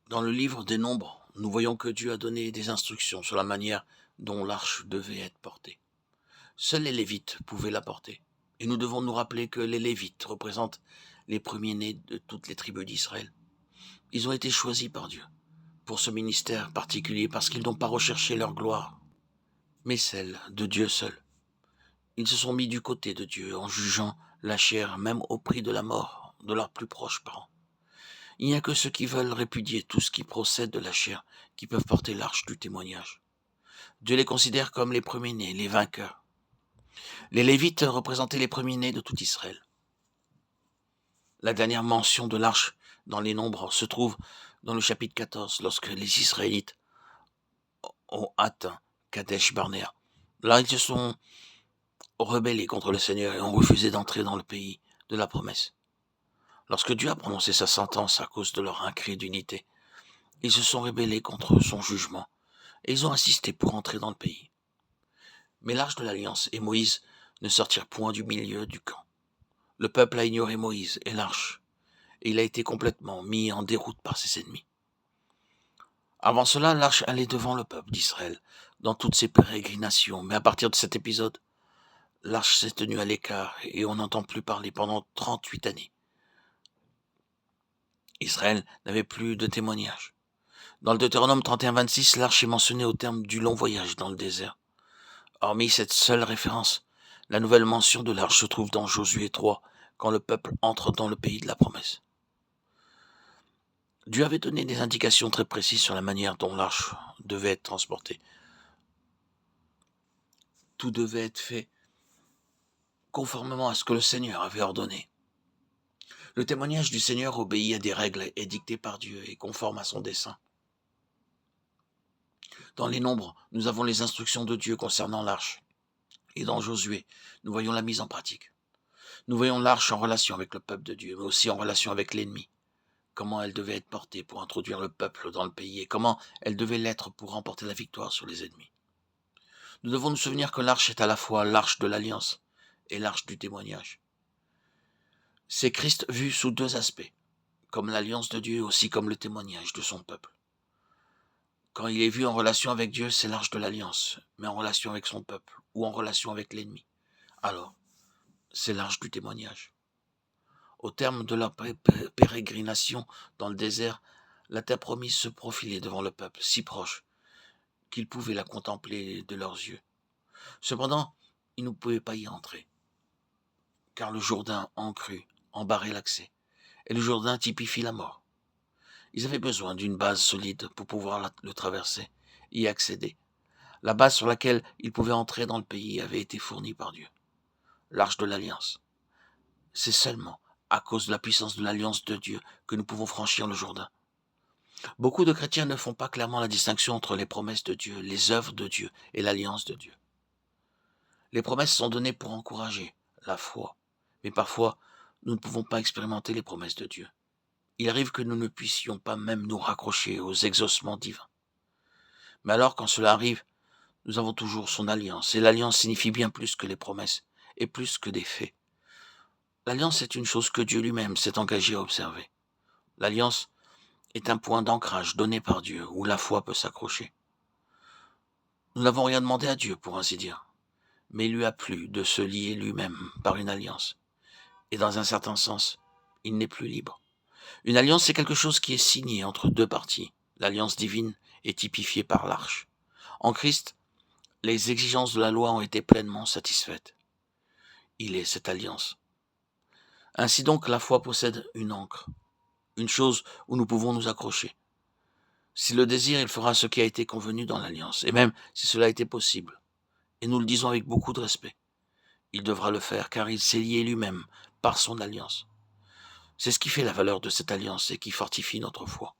Dans le livre des Nombres, nous voyons que Dieu a donné des instructions sur la manière dont l'arche devait être portée. Seuls les Lévites pouvaient la porter. Et nous devons nous rappeler que les Lévites représentent les premiers-nés de toutes les tribus d'Israël. Ils ont été choisis par Dieu pour ce ministère particulier parce qu'ils n'ont pas recherché leur gloire, mais celle de Dieu seul. Ils se sont mis du côté de Dieu en jugeant la chair même au prix de la mort de leurs plus proches parents. Il n'y a que ceux qui veulent répudier tout ce qui procède de la chair qui peuvent porter l'arche du témoignage. Dieu les considère comme les premiers-nés, les vainqueurs. Les Lévites représentaient les premiers-nés de tout Israël. La dernière mention de l'arche dans les Nombres se trouve dans le chapitre 14, lorsque les Israélites ont atteint Kadesh Barnéa. Là, ils se sont rebellés contre le Seigneur et ont refusé d'entrer dans le pays de la promesse. Lorsque Dieu a prononcé sa sentence à cause de leur incrédulité, ils se sont rebellés contre son jugement et ils ont insisté pour entrer dans le pays. Mais l'arche de l'Alliance et Moïse ne sortirent point du milieu du camp. Le peuple a ignoré Moïse et l'arche, et il a été complètement mis en déroute par ses ennemis. Avant cela, l'arche allait devant le peuple d'Israël dans toutes ses pérégrinations, mais à partir de cet épisode, l'arche s'est tenue à l'écart et on n'entend plus parler pendant 38 années. Israël n'avait plus de témoignage. Dans le Deutéronome 31-26, l'arche est mentionnée au terme du long voyage dans le désert. Hormis cette seule référence, la nouvelle mention de l'arche se trouve dans Josué 3, quand le peuple entre dans le pays de la promesse. Dieu avait donné des indications très précises sur la manière dont l'arche devait être transportée. Tout devait être fait conformément à ce que le Seigneur avait ordonné. Le témoignage du Seigneur obéit à des règles édictées par Dieu et conformes à son dessein. Dans les Nombres, nous avons les instructions de Dieu concernant l'arche. Et dans Josué, nous voyons la mise en pratique. Nous voyons l'arche en relation avec le peuple de Dieu, mais aussi en relation avec l'ennemi. Comment elle devait être portée pour introduire le peuple dans le pays et comment elle devait l'être pour remporter la victoire sur les ennemis. Nous devons nous souvenir que l'arche est à la fois l'arche de l'alliance et l'arche du témoignage. C'est Christ vu sous deux aspects, comme l'alliance de Dieu et aussi comme le témoignage de son peuple. Quand il est vu en relation avec Dieu, c'est l'arche de l'alliance, mais en relation avec son peuple ou en relation avec l'ennemi. Alors, c'est l'arche du témoignage. Au terme de leur pérégrination dans le désert, la terre promise se profilait devant le peuple, si proche qu'ils pouvaient la contempler de leurs yeux. Cependant, ils ne pouvaient pas y entrer, car le Jourdain en crue en barrait l'accès, et le Jourdain typifie la mort. Ils avaient besoin d'une base solide pour pouvoir le traverser, y accéder. La base sur laquelle ils pouvaient entrer dans le pays avait été fournie par Dieu, l'arche de l'Alliance. C'est seulement à cause de la puissance de l'Alliance de Dieu que nous pouvons franchir le Jourdain. Beaucoup de chrétiens ne font pas clairement la distinction entre les promesses de Dieu, les œuvres de Dieu et l'Alliance de Dieu. Les promesses sont données pour encourager la foi, mais parfois nous ne pouvons pas expérimenter les promesses de Dieu. Il arrive que nous ne puissions pas même nous raccrocher aux exaucements divins. Mais alors, quand cela arrive, nous avons toujours son alliance, et l'alliance signifie bien plus que les promesses, et plus que des faits. L'alliance est une chose que Dieu lui-même s'est engagé à observer. L'alliance est un point d'ancrage donné par Dieu, où la foi peut s'accrocher. Nous n'avons rien demandé à Dieu, pour ainsi dire, mais il lui a plu de se lier lui-même par une alliance. Et dans un certain sens, il n'est plus libre. Une alliance, c'est quelque chose qui est signé entre deux parties. L'alliance divine est typifiée par l'arche. En Christ, les exigences de la loi ont été pleinement satisfaites. Il est cette alliance. Ainsi donc, la foi possède une ancre, une chose où nous pouvons nous accrocher. S'il le désire, il fera ce qui a été convenu dans l'alliance, et même si cela a été possible. Et nous le disons avec beaucoup de respect. Il devra le faire, car il s'est lié lui-même par son alliance. C'est ce qui fait la valeur de cette alliance et qui fortifie notre foi.